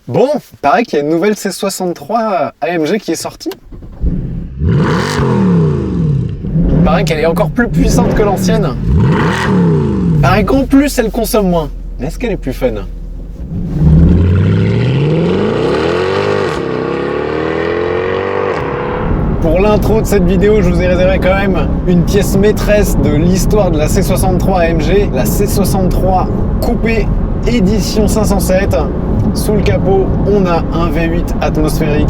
Bon, paraît qu'il y a une nouvelle C63 AMG qui est sortie. Il paraît qu'elle est encore plus puissante que l'ancienne. Il paraît qu'en plus elle consomme moins. Mais est-ce qu'elle est plus fun? Pour l'intro de cette vidéo, je vous ai réservé quand même une pièce maîtresse de l'histoire de la C63 AMG, la C63 Coupé édition 507. Sous le capot, on a un V8 atmosphérique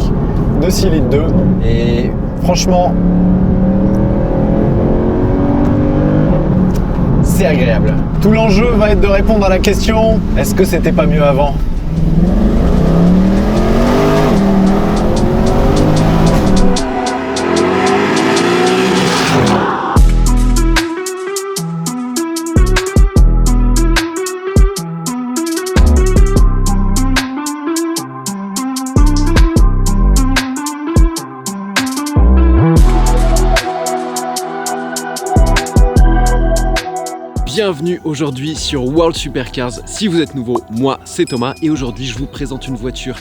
de 6 litres 2 et franchement, c'est agréable. Tout l'enjeu va être de répondre à la question, est-ce que c'était pas mieux avant ? Bienvenue aujourd'hui sur World Supercars. Si vous êtes nouveau, moi c'est Thomas et aujourd'hui je vous présente une voiture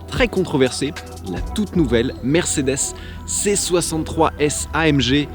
très controversée, la toute nouvelle Mercedes C63S AMG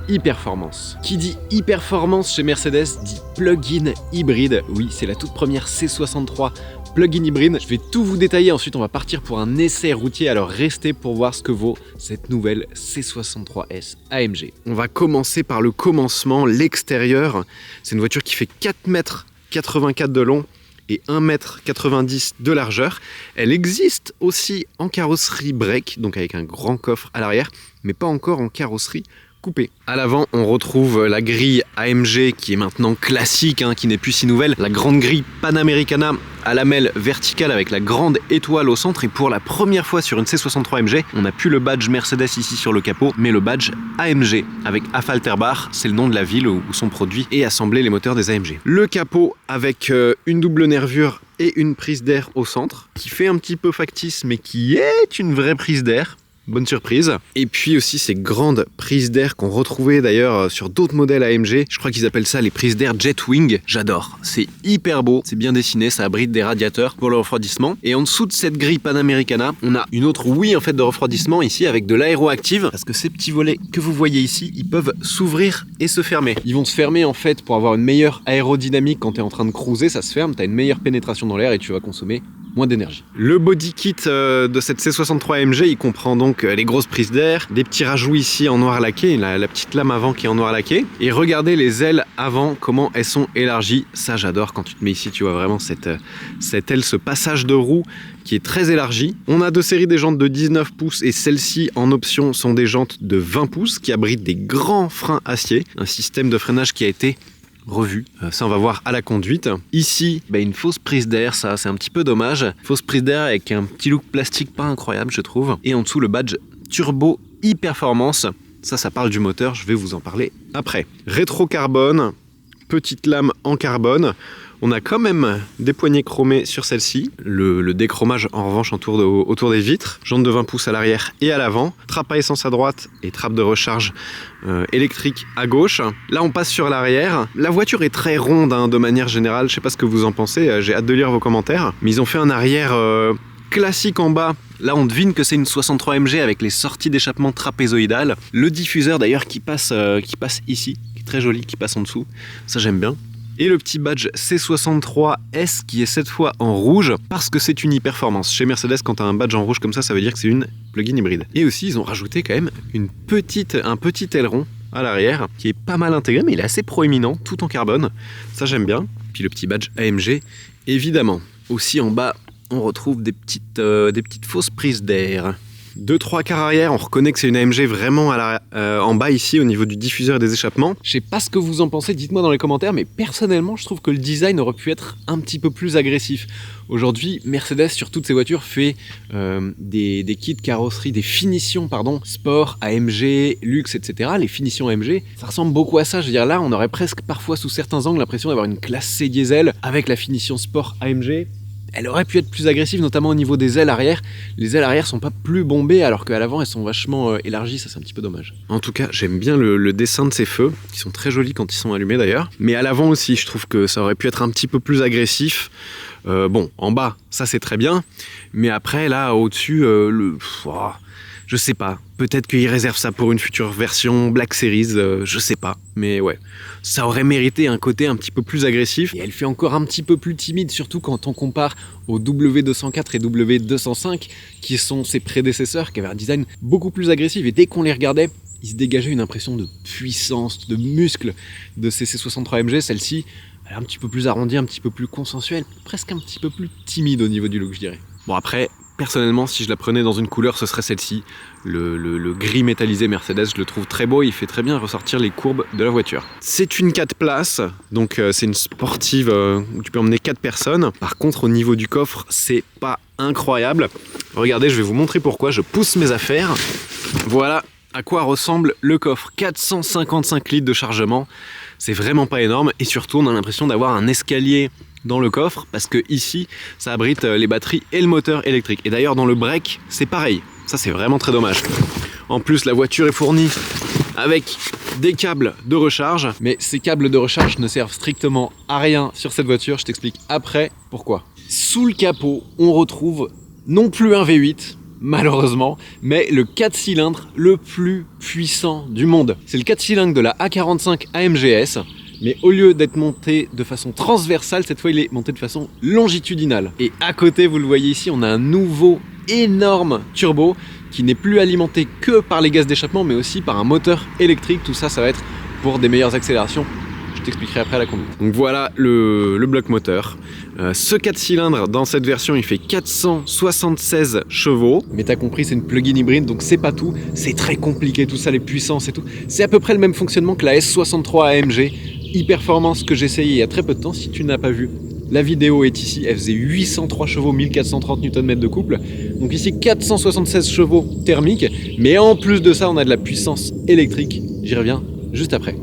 e-Performance. Qui dit e-Performance chez Mercedes dit plug-in hybride. Oui, c'est la toute première C63 plug-in hybride. Je vais tout vous détailler, ensuite on va partir pour un essai routier, alors restez pour voir ce que vaut cette nouvelle C63S AMG. On va commencer par le commencement, l'extérieur. C'est une voiture qui fait 4,84 m de long et 1,90 m de largeur. Elle existe aussi en carrosserie break, donc avec un grand coffre à l'arrière, mais pas encore en carrosserie coupé. À l'avant, on retrouve la grille AMG qui est maintenant classique, qui n'est plus si nouvelle. La grande grille Panamericana à lamelle verticale avec la grande étoile au centre. Et pour la première fois sur une C63 AMG, on n'a plus le badge Mercedes ici sur le capot, mais le badge AMG avec Affalterbach, c'est le nom de la ville où sont produits et assemblés les moteurs des AMG. Le capot avec une double nervure et une prise d'air au centre, qui fait un petit peu factice, mais qui est une vraie prise d'air. Bonne surprise. Et puis aussi ces grandes prises d'air qu'on retrouvait d'ailleurs sur d'autres modèles AMG. Je crois qu'ils appellent ça les prises d'air Jetwing. J'adore. C'est hyper beau, c'est bien dessiné, ça abrite des radiateurs pour le refroidissement. Et en dessous de cette grille Panamericana, on a une autre ouïe en fait de refroidissement ici avec de l'aéroactive. Parce que ces petits volets que vous voyez ici, ils peuvent s'ouvrir et se fermer. Ils vont se fermer en fait pour avoir une meilleure aérodynamique quand tu es en train de cruiser. Ça se ferme, tu as une meilleure pénétration dans l'air et tu vas consommer moins d'énergie. Le body kit de cette C63 AMG, il comprend donc les grosses prises d'air, des petits rajouts ici en noir laqué, la petite lame avant qui est en noir laqué. Et regardez les ailes avant, comment elles sont élargies. Ça, j'adore. Quand tu te mets ici, tu vois vraiment cette aile, ce passage de roue qui est très élargi. On a deux séries des jantes de 19 pouces et celles-ci en option sont des jantes de 20 pouces qui abritent des grands freins acier. Un système de freinage qui a été revu. Ça, on va voir à la conduite. Ici, une fausse prise d'air, ça, c'est un petit peu dommage. Fausse prise d'air avec un petit look plastique pas incroyable, je trouve. Et en dessous, le badge Turbo e-Performance. Ça parle du moteur, je vais vous en parler après. Rétro-carbone, petite lame en carbone. On a quand même des poignées chromées sur celle-ci. Le déchromage, en revanche, autour des vitres. Jantes de 20 pouces à l'arrière et à l'avant. Trappe à essence à droite et trappe de recharge électrique à gauche. Là, on passe sur l'arrière. La voiture est très ronde de manière générale. Je sais pas ce que vous en pensez. J'ai hâte de lire vos commentaires. Mais ils ont fait un arrière classique en bas. Là, on devine que c'est une 63 AMG avec les sorties d'échappement trapézoïdales. Le diffuseur, d'ailleurs, qui passe ici, qui est très joli, qui passe en dessous. Ça, j'aime bien. Et le petit badge C63S qui est cette fois en rouge parce que c'est une e-Performance. Chez Mercedes, quand tu as un badge en rouge comme ça veut dire que c'est une plug-in hybride. Et aussi, ils ont rajouté quand même un petit aileron à l'arrière qui est pas mal intégré, mais il est assez proéminent, tout en carbone. Ça, j'aime bien. Puis le petit badge AMG, évidemment. Aussi en bas, on retrouve des petites fausses prises d'air. 2-3 quarts arrière, on reconnaît que c'est une AMG vraiment en bas ici au niveau du diffuseur et des échappements. Je sais pas ce que vous en pensez, dites-moi dans les commentaires, mais personnellement je trouve que le design aurait pu être un petit peu plus agressif. Aujourd'hui, Mercedes sur toutes ses voitures fait des kits carrosserie, des finitions sport, AMG, luxe, etc. Les finitions AMG, ça ressemble beaucoup à ça. Je veux dire là, on aurait presque parfois sous certains angles l'impression d'avoir une classe C diesel avec la finition sport AMG. Elle aurait pu être plus agressive, notamment au niveau des ailes arrière. Les ailes arrière sont pas plus bombées, alors qu'à l'avant, elles sont vachement élargies. Ça, c'est un petit peu dommage. En tout cas, j'aime bien le dessin de ces feux, qui sont très jolis quand ils sont allumés d'ailleurs. Mais à l'avant aussi, je trouve que ça aurait pu être un petit peu plus agressif. Bon, en bas, ça c'est très bien, mais après là, au-dessus, je sais pas. Peut-être qu'ils réservent ça pour une future version Black Series, je sais pas. Mais ouais, ça aurait mérité un côté un petit peu plus agressif. Et elle fait encore un petit peu plus timide, surtout quand on compare au W204 et W205, qui sont ses prédécesseurs, qui avaient un design beaucoup plus agressif. Et dès qu'on les regardait, il se dégageait une impression de puissance, de muscle de ces C63 AMG. Celle-ci, elle est un petit peu plus arrondie, un petit peu plus consensuelle, presque un petit peu plus timide au niveau du look, je dirais. Bon après, personnellement, si je la prenais dans une couleur, ce serait celle-ci. Le gris métallisé Mercedes, je le trouve très beau, il fait très bien ressortir les courbes de la voiture. C'est une 4 places, donc c'est une sportive où tu peux emmener 4 personnes. Par contre, au niveau du coffre, c'est pas incroyable. Regardez, je vais vous montrer pourquoi. Je pousse mes affaires. Voilà à quoi ressemble le coffre. 455 litres de chargement, c'est vraiment pas énorme. Et surtout, on a l'impression d'avoir un escalier dans le coffre, parce que ici, ça abrite les batteries et le moteur électrique. Et d'ailleurs, dans le break, c'est pareil. Ça, c'est vraiment très dommage. En plus, la voiture est fournie avec des câbles de recharge, mais ces câbles de recharge ne servent strictement à rien sur cette voiture. Je t'explique après pourquoi. Sous le capot, on retrouve non plus un V8, malheureusement, mais le 4 cylindres le plus puissant du monde. C'est le 4 cylindres de la A45 AMG-S, mais au lieu d'être monté de façon transversale, cette fois il est monté de façon longitudinale. Et à côté, vous le voyez ici, on a un nouveau énorme turbo qui n'est plus alimenté que par les gaz d'échappement, mais aussi par un moteur électrique. Tout ça, ça va être pour des meilleures accélérations. Je t'expliquerai après la conduite. Donc voilà le bloc moteur. Ce 4 cylindres dans cette version, il fait 476 chevaux. Mais t'as compris, c'est une plug-in hybride, donc c'est pas tout. C'est très compliqué, tout ça, les puissances et tout. C'est à peu près le même fonctionnement que la S63 AMG e-Performance que j'ai essayé il y a très peu de temps. Si tu n'as pas vu, la vidéo est ici. Elle faisait 803 chevaux, 1430 Nm de couple. Donc ici, 476 chevaux thermiques. Mais en plus de ça, on a de la puissance électrique. J'y reviens juste après.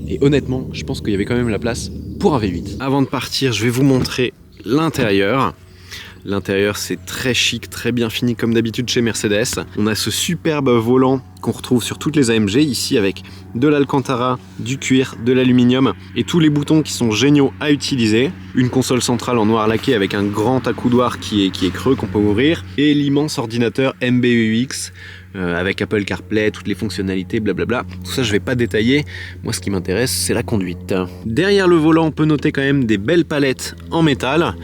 Et honnêtement, je pense qu'il y avait quand même la place pour un V8. Avant de partir, je vais vous montrer l'intérieur. L'intérieur, c'est très chic, très bien fini comme d'habitude chez Mercedes. On a ce superbe volant qu'on retrouve sur toutes les AMG, ici avec de l'Alcantara, du cuir, de l'aluminium et tous les boutons qui sont géniaux à utiliser. Une console centrale en noir laqué avec un grand accoudoir qui est creux qu'on peut ouvrir et l'immense ordinateur MBUX avec Apple CarPlay, toutes les fonctionnalités, blablabla. Tout ça, je vais pas détailler. Moi, ce qui m'intéresse, c'est la conduite. Derrière le volant, on peut noter quand même des belles palettes en métal.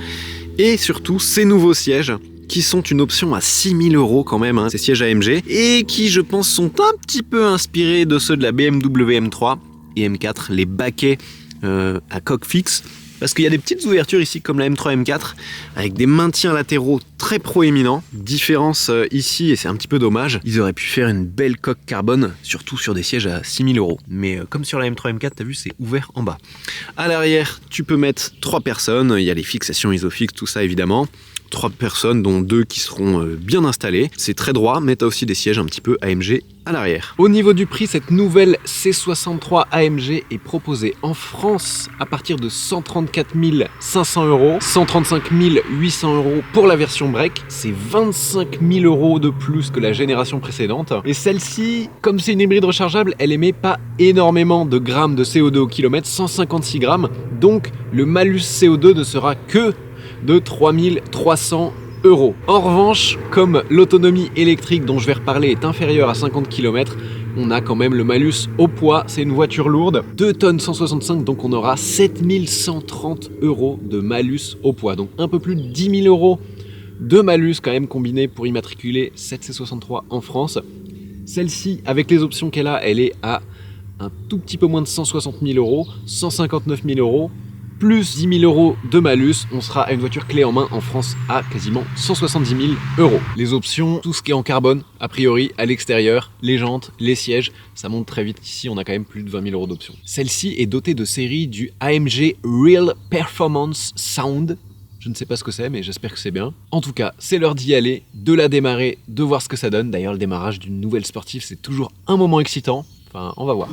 Et surtout, ces nouveaux sièges qui sont une option à 6 000 € quand même, hein, ces sièges AMG, et qui, je pense, sont un petit peu inspirés de ceux de la BMW M3 et M4, les baquets à coque fixe, parce qu'il y a des petites ouvertures ici comme la M3 M4, avec des maintiens latéraux très proéminents. Différence ici, et c'est un petit peu dommage, ils auraient pu faire une belle coque carbone, surtout sur des sièges à 6 000 €. Mais comme sur la M3 M4, t'as vu, c'est ouvert en bas. À l'arrière, tu peux mettre 3 personnes, il y a les fixations Isofix, tout ça évidemment. 3 personnes, dont 2 qui seront bien installées. C'est très droit, mais tu as aussi des sièges un petit peu AMG à l'arrière. Au niveau du prix, cette nouvelle C63 AMG est proposée en France à partir de 134 500 €, 135 800 € pour la version break. C'est 25 000 € de plus que la génération précédente. Et celle-ci, comme c'est une hybride rechargeable, elle émet pas énormément de grammes de CO2 au kilomètre, 156 grammes. Donc le malus CO2 ne sera que de 3300 €. En revanche, comme l'autonomie électrique dont je vais reparler est inférieure à 50 km, on a quand même le malus au poids. C'est une voiture lourde, 2 tonnes 165, donc on aura 7130 € de malus au poids. Donc un peu plus de 10 000 € de malus quand même combiné pour immatriculer cette C63 en France. Celle-ci, avec les options qu'elle a, elle est à un tout petit peu moins de 160 000 €, 159 000 €. Plus 10 000 € de malus, on sera à une voiture clé en main en France à quasiment 170 000 €. Les options, tout ce qui est en carbone, a priori, à l'extérieur, les jantes, les sièges, ça monte très vite. Ici, on a quand même plus de 20 000 € d'options. Celle-ci est dotée de série du AMG Real Performance Sound. Je ne sais pas ce que c'est, mais j'espère que c'est bien. En tout cas, c'est l'heure d'y aller, de la démarrer, de voir ce que ça donne. D'ailleurs, le démarrage d'une nouvelle sportive, c'est toujours un moment excitant. Enfin, on va voir.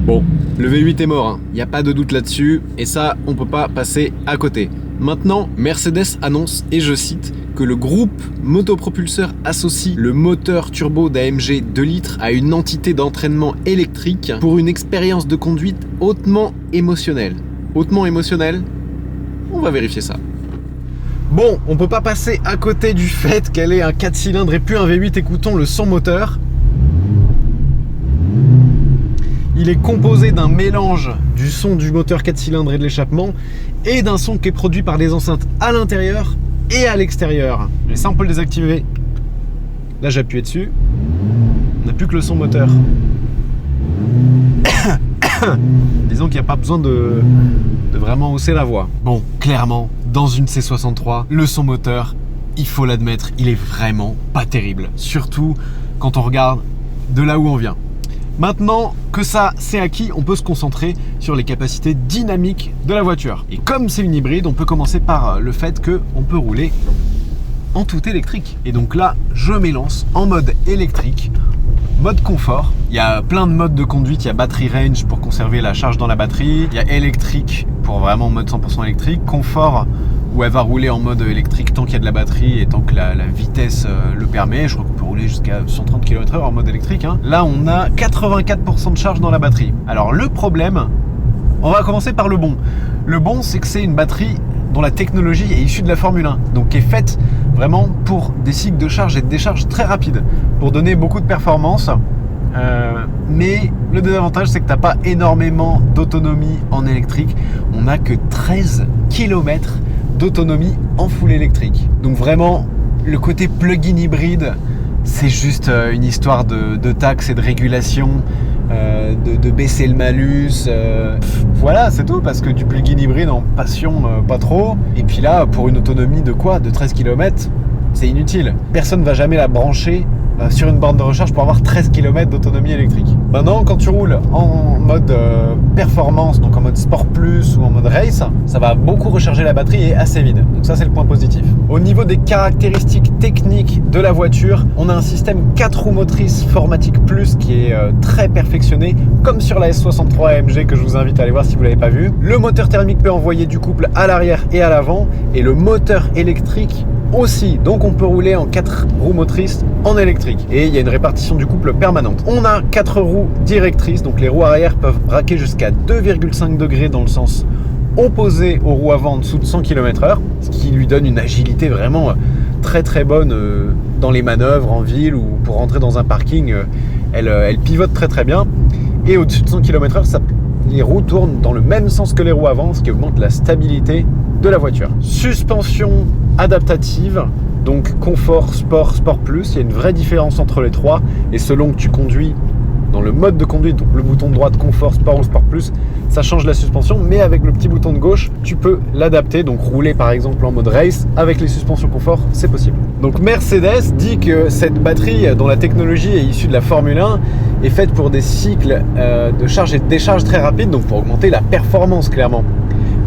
Bon, le V8 est mort, il n'y a pas de doute là-dessus, et ça, on peut pas passer à côté. Maintenant, Mercedes annonce, et je cite, que le groupe motopropulseur associe le moteur turbo d'AMG 2 litres à une entité d'entraînement électrique pour une expérience de conduite hautement émotionnelle. Hautement émotionnelle ? On va vérifier ça. Bon, on peut pas passer à côté du fait qu'elle est un 4 cylindres et puis un V8, écoutons le son moteur. Il est composé d'un mélange du son du moteur 4 cylindres et de l'échappement et d'un son qui est produit par les enceintes à l'intérieur et à l'extérieur. Et ça, on peut le désactiver. Là, j'ai appuyé dessus. On n'a plus que le son moteur. Disons qu'il n'y a pas besoin de vraiment hausser la voix. Bon, clairement, dans une C63, le son moteur, il faut l'admettre, il est vraiment pas terrible. Surtout quand on regarde de là où on vient. Maintenant que ça c'est acquis, on peut se concentrer sur les capacités dynamiques de la voiture. Et comme c'est une hybride, on peut commencer par le fait qu'on peut rouler en tout électrique. Et donc là, je m'élance en mode électrique, mode confort. Il y a plein de modes de conduite, il y a battery range pour conserver la charge dans la batterie, il y a électrique pour vraiment mode 100% électrique, confort où elle va rouler en mode électrique tant qu'il y a de la batterie et tant que la vitesse le permet. Je crois qu'on peut rouler jusqu'à 130 km/h en mode électrique. Là, on a 84% de charge dans la batterie. Alors le problème, on va commencer par le bon. Le bon, c'est que c'est une batterie dont la technologie est issue de la Formule 1, donc qui est faite vraiment pour des cycles de charge et de décharge très rapides, pour donner beaucoup de performance. Mais le désavantage, c'est que tu n'as pas énormément d'autonomie en électrique. On n'a que 13 km d'autonomie en full électrique. Donc vraiment, le côté plug-in hybride, c'est juste une histoire de taxes et de régulation, de baisser le malus. Voilà, c'est tout, parce que du plug-in hybride en passion, pas trop. Et puis là, pour une autonomie de quoi ? De 13 km, c'est inutile. Personne ne va jamais la brancher sur une borne de recharge pour avoir 13 km d'autonomie électrique. Maintenant, quand tu roules en mode performance, donc en mode Sport Plus ou en mode Race, ça va beaucoup recharger la batterie et assez vite. Donc ça, c'est le point positif. Au niveau des caractéristiques techniques de la voiture, on a un système 4 roues motrices Formatic Plus qui est très perfectionné, comme sur la S63 AMG que je vous invite à aller voir si vous ne l'avez pas vu. Le moteur thermique peut envoyer du couple à l'arrière et à l'avant, et le moteur électrique aussi, donc on peut rouler en 4 roues motrices en électrique et il y a une répartition du couple permanente. On a 4 roues directrices, donc les roues arrière peuvent braquer jusqu'à 2,5 degrés dans le sens opposé aux roues avant en dessous de 100 km/h, ce qui lui donne une agilité vraiment très très bonne dans les manœuvres en ville ou pour rentrer dans un parking. Elle pivote très très bien, et au-dessus de 100 km/h, les roues tournent dans le même sens que les roues avant, ce qui augmente la stabilité de la voiture. Suspension adaptative, donc confort, sport, sport plus, il y a une vraie différence entre les trois, et selon que tu conduis dans le mode de conduite, donc le bouton de droite confort, sport ou sport plus, ça change la suspension, mais avec le petit bouton de gauche, tu peux l'adapter, donc rouler par exemple en mode race avec les suspensions confort, c'est possible. Donc Mercedes dit que cette batterie dont la technologie est issue de la Formule 1 est faite pour des cycles de charge et de décharge très rapides, donc pour augmenter la performance clairement.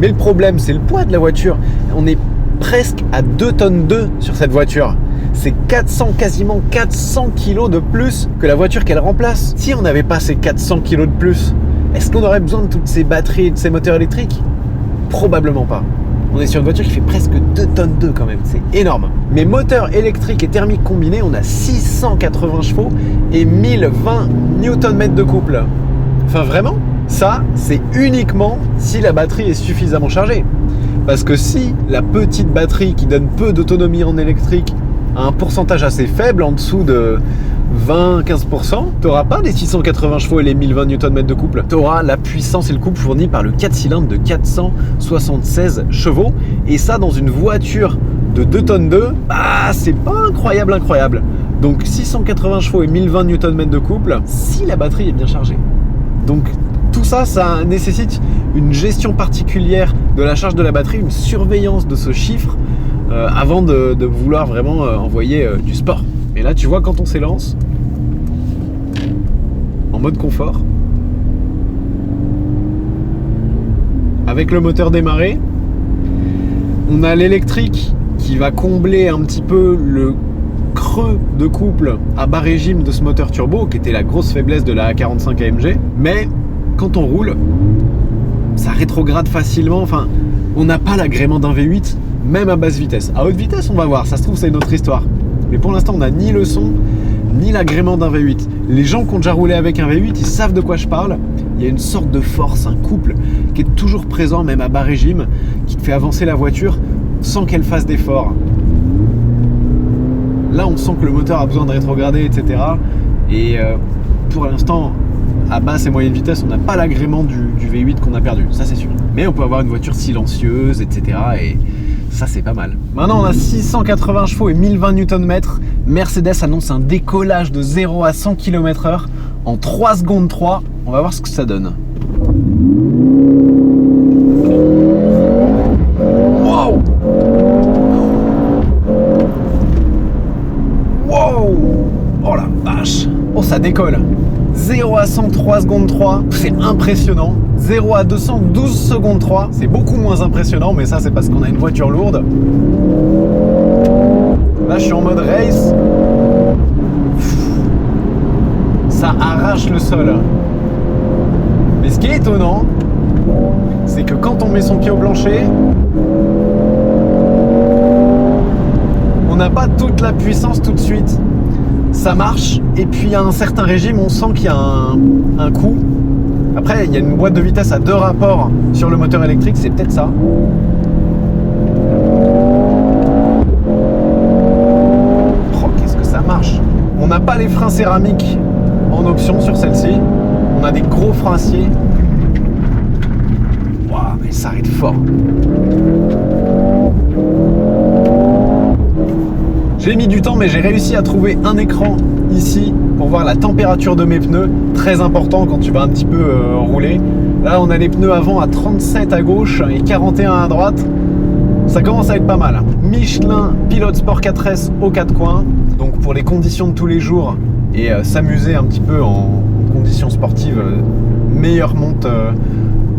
Mais le problème, c'est le poids de la voiture. On est presque à 2 tonnes 2 sur cette voiture. C'est quasiment 400 kg de plus que la voiture qu'elle remplace. Si on n'avait pas ces 400 kg de plus, est-ce qu'on aurait besoin de toutes ces batteries et de ces moteurs électriques ? Probablement pas. On est sur une voiture qui fait presque 2 tonnes 2 quand même, c'est énorme. Mais moteur électrique et thermique combiné, on a 680 chevaux et 1020 Nm de couple. Enfin vraiment ? Ça, c'est uniquement si la batterie est suffisamment chargée. Parce que si la petite batterie qui donne peu d'autonomie en électrique a un pourcentage assez faible, en dessous de 20-15%, tu n'auras pas les 680 chevaux et les 1020 Nm de couple. Tu auras la puissance et le couple fournis par le 4 cylindres de 476 chevaux. Et ça, dans une voiture de 2 tonnes 2, bah, c'est pas incroyable. Donc 680 chevaux et 1020 Nm de couple, si la batterie est bien chargée. Donc tout ça, ça nécessite une gestion particulière de la charge de la batterie, une surveillance de ce chiffre avant de vouloir vraiment envoyer du sport. Et là, tu vois, quand on s'élance en mode confort, avec le moteur démarré, on a l'électrique qui va combler un petit peu le creux de couple à bas régime de ce moteur turbo, qui était la grosse faiblesse de la A45 AMG, mais quand on roule, ça rétrograde facilement. Enfin, On n'a pas l'agrément d'un V8, même à basse vitesse. À haute vitesse, on va voir, ça se trouve, c'est une autre histoire. Mais pour l'instant, on n'a ni le son, ni l'agrément d'un V8. Les gens qui ont déjà roulé avec un V8, ils savent de quoi je parle. Il y a une sorte de force, un couple qui est toujours présent, même à bas régime, qui te fait avancer la voiture sans qu'elle fasse d'efforts. Là, on sent que le moteur a besoin de rétrograder, etc. Et pour l'instant, à basse et moyenne vitesse, on n'a pas l'agrément du V8 qu'on a perdu, ça c'est sûr. Mais on peut avoir une voiture silencieuse, etc. Et ça, c'est pas mal. Maintenant, on a 680 chevaux et 1020 Nm. Mercedes annonce un décollage de 0 à 100 km/h en 3 secondes 3. On va voir ce que ça donne. Wow! Wow! Oh la vache! Oh, ça décolle! 0 à 100, 3 secondes 3, c'est impressionnant. 0 à 200, 12 secondes 3, c'est beaucoup moins impressionnant, mais ça c'est parce qu'on a une voiture lourde. Là je suis en mode race. Ça arrache le sol. Mais ce qui est étonnant, c'est que quand on met son pied au plancher, on n'a pas toute la puissance tout de suite. Ça marche, et puis à un certain régime, on sent qu'il y a un coup. Après, il y a une boîte de vitesse à 2 rapports sur le moteur électrique, c'est peut-être ça. Oh, qu'est-ce que ça marche! On n'a pas les freins céramiques en option sur celle-ci. On a des gros freins acier. Waouh, mais ça arrête fort. J'ai mis du temps, mais j'ai réussi à trouver un écran ici pour voir la température de mes pneus. Très important quand tu vas un petit peu rouler. Là, on a les pneus avant à 37 à gauche et 41 à droite. Ça commence à être pas mal. Michelin Pilot Sport 4S aux 4 coins. Donc pour les conditions de tous les jours et s'amuser un petit peu en conditions sportives, meilleure monte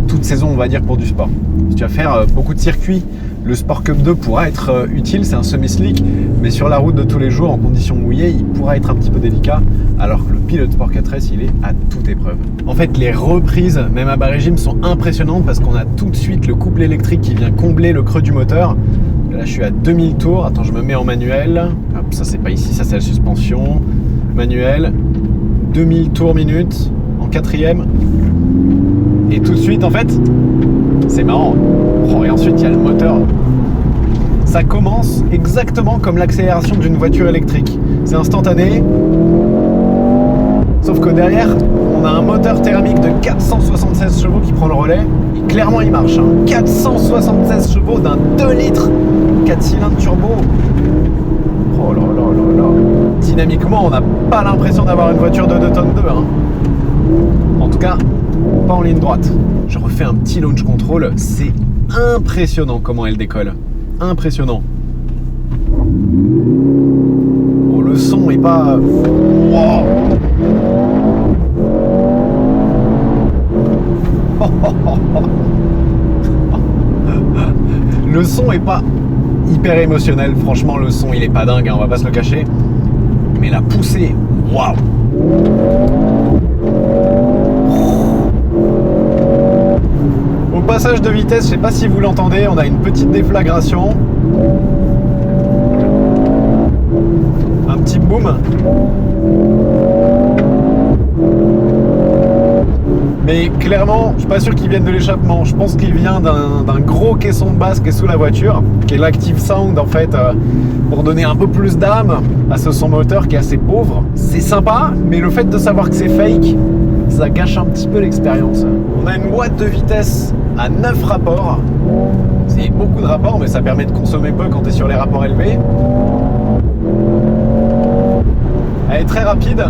toute saison, on va dire, pour du sport. Si tu vas faire beaucoup de circuits, le Sport Cup 2 pourra être utile, c'est un semi-slick, mais sur la route de tous les jours, en conditions mouillées, il pourra être un petit peu délicat, alors que le Pilot Sport 4S, il est à toute épreuve. En fait, les reprises, même à bas régime, sont impressionnantes parce qu'on a tout de suite le couple électrique qui vient combler le creux du moteur. Là, je suis à 2000 tours. Attends, je me mets en manuel. Hop, ça, c'est pas ici, ça, c'est la suspension. Manuel. 2000 tours minute en 4e. Et tout de suite, en fait, c'est marrant. Oh, et ensuite, il y a le moteur. Ça commence exactement comme l'accélération d'une voiture électrique. C'est instantané. Sauf que derrière, on a un moteur thermique de 476 chevaux qui prend le relais. Et clairement, il marche. 476 chevaux d'un 2 litres 4 cylindres turbo. Oh là là là là. Dynamiquement, on n'a pas l'impression d'avoir une voiture de 2 tonnes 2. En tout cas, pas en ligne droite. Je refais un petit launch control. C'est impressionnant comment elle décolle. Impressionnant. Oh, le son est pas... Wow. Le son est pas hyper émotionnel. Franchement, le son, il est pas dingue, on va pas se le cacher. Mais la poussée, waouh! Au passage de vitesse, je sais pas si vous l'entendez, on a une petite déflagration. Un petit boom. Mais clairement, je suis pas sûr qu'il vienne de l'échappement. Je pense qu'il vient d'un gros caisson de basse qui est sous la voiture, qui est l'Active Sound en fait, pour donner un peu plus d'âme à ce son moteur qui est assez pauvre. C'est sympa, mais le fait de savoir que c'est fake, ça gâche un petit peu l'expérience. On a une boîte de vitesse à 9 rapports. C'est beaucoup de rapports, mais ça permet de consommer peu quand tu es sur les rapports élevés. Elle est très rapide.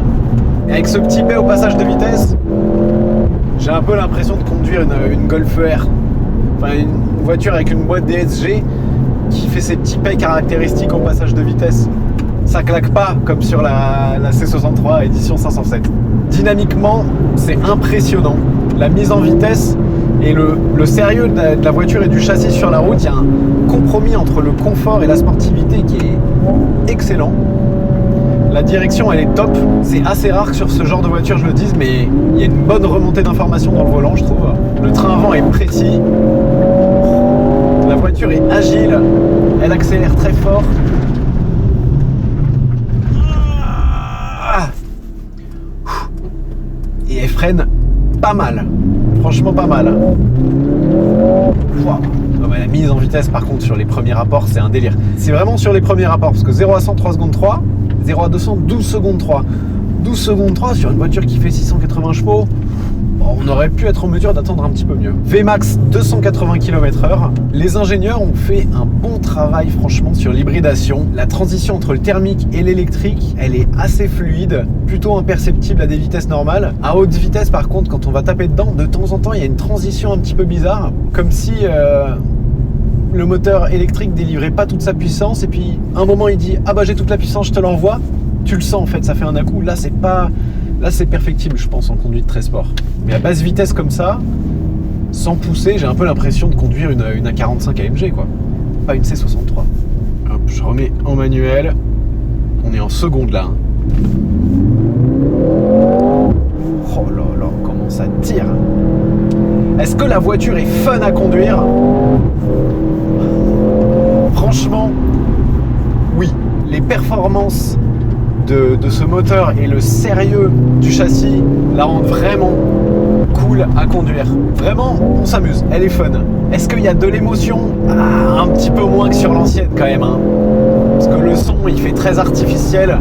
Et avec ce petit P au passage de vitesse, j'ai un peu l'impression de conduire une Golf R. Enfin, une voiture avec une boîte DSG qui fait ses petits P caractéristiques au passage de vitesse. Ça claque pas comme sur la C63 édition 507. Dynamiquement, c'est impressionnant. La mise en vitesse et le sérieux de la voiture et du châssis sur la route, il y a un compromis entre le confort et la sportivité qui est excellent. La direction, elle est top. C'est assez rare que sur ce genre de voiture je le dise, mais il y a une bonne remontée d'informations dans le volant, je trouve. Le train avant est précis. voiture est agile, elle accélère très fort. Et elle freine pas mal, franchement pas mal. Wow. Oh bah, la mise en vitesse par contre sur les premiers rapports c'est un délire. C'est vraiment sur les premiers rapports parce que 0 à 100 3 secondes 3, 0 à 200 12 secondes 3. 12 secondes 3 sur une voiture qui fait 680 chevaux, on aurait pu être en mesure d'attendre un petit peu mieux. Vmax 280 km/h. Les ingénieurs ont fait un bon travail franchement sur l'hybridation. La transition entre le thermique et l'électrique, elle est assez fluide, plutôt imperceptible à des vitesses normales. À haute vitesse par contre, quand on va taper dedans, de temps en temps il y a une transition un petit peu bizarre, comme si le moteur électrique délivrait pas toute sa puissance et puis un moment il dit ah bah j'ai toute la puissance, je te l'envoie. Tu le sens en fait, ça fait un à-coup. Là c'est pas... Là c'est perfectible je pense en conduite très sport. Mais à basse vitesse comme ça, sans pousser, j'ai un peu l'impression de conduire une A45 AMG quoi. Pas une C63. Hop, je remets en manuel. On est en seconde là. Oh là là, comment ça tire. Est-ce que la voiture est fun à conduire? Franchement, oui. Les performances de ce moteur et le sérieux du châssis la rendent vraiment cool à conduire. Vraiment, on s'amuse, elle est fun. Est-ce qu'il y a de l'émotion? Un petit peu moins que sur l'ancienne quand même. Hein. Parce que le son, il fait très artificiel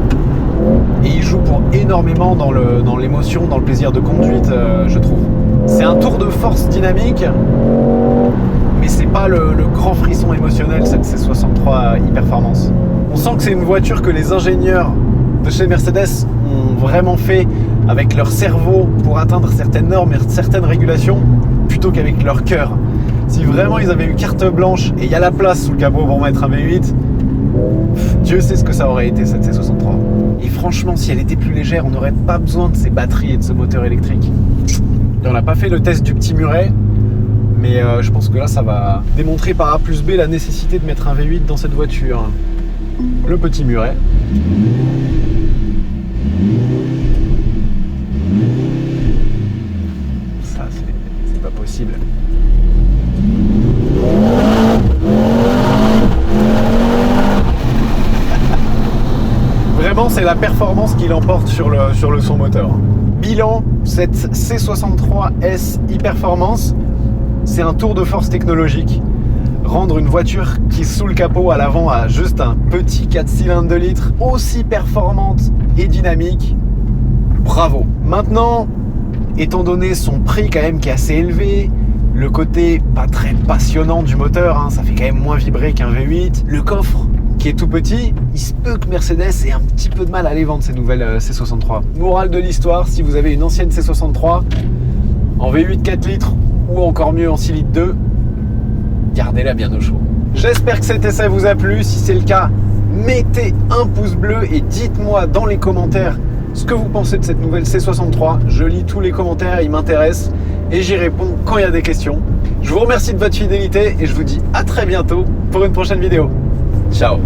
et il joue pour énormément dans l'émotion, dans le plaisir de conduite, je trouve. C'est un tour de force dynamique, mais c'est pas le grand frisson émotionnel, cette C63 e-performance. On sent que c'est une voiture que les ingénieurs de chez Mercedes ont vraiment fait avec leur cerveau pour atteindre certaines normes et certaines régulations plutôt qu'avec leur cœur. Si vraiment ils avaient eu carte blanche et il y a la place sous le capot pour mettre un V8, Dieu sait ce que ça aurait été cette C63. Et franchement, si elle était plus légère, on n'aurait pas besoin de ces batteries et de ce moteur électrique. Et on n'a pas fait le test du petit muret, mais je pense que là ça va démontrer par A plus B la nécessité de mettre un V8 dans cette voiture. Le petit muret. Ça c'est pas possible. Vraiment c'est la performance qui l'emporte sur le son moteur. Bilan, cette C63S e-performance, c'est un tour de force technologique. Rendre une voiture qui sous le capot à l'avant a juste un petit 4 cylindres de litre aussi performante et dynamique, bravo. Maintenant, étant donné son prix quand même qui est assez élevé, le côté pas très passionnant du moteur, hein, ça fait quand même moins vibrer qu'un V8, le coffre qui est tout petit, il se peut que Mercedes ait un petit peu de mal à les vendre ces nouvelles C63. Morale de l'histoire, si vous avez une ancienne C63 en V8 4 litres ou encore mieux en 6 litres 2, gardez-la bien au chaud. J'espère que cet essai vous a plu. Si c'est le cas, mettez un pouce bleu et dites-moi dans les commentaires ce que vous pensez de cette nouvelle C63. Je lis tous les commentaires, ils m'intéressent et j'y réponds quand il y a des questions. Je vous remercie de votre fidélité et je vous dis à très bientôt pour une prochaine vidéo. Ciao.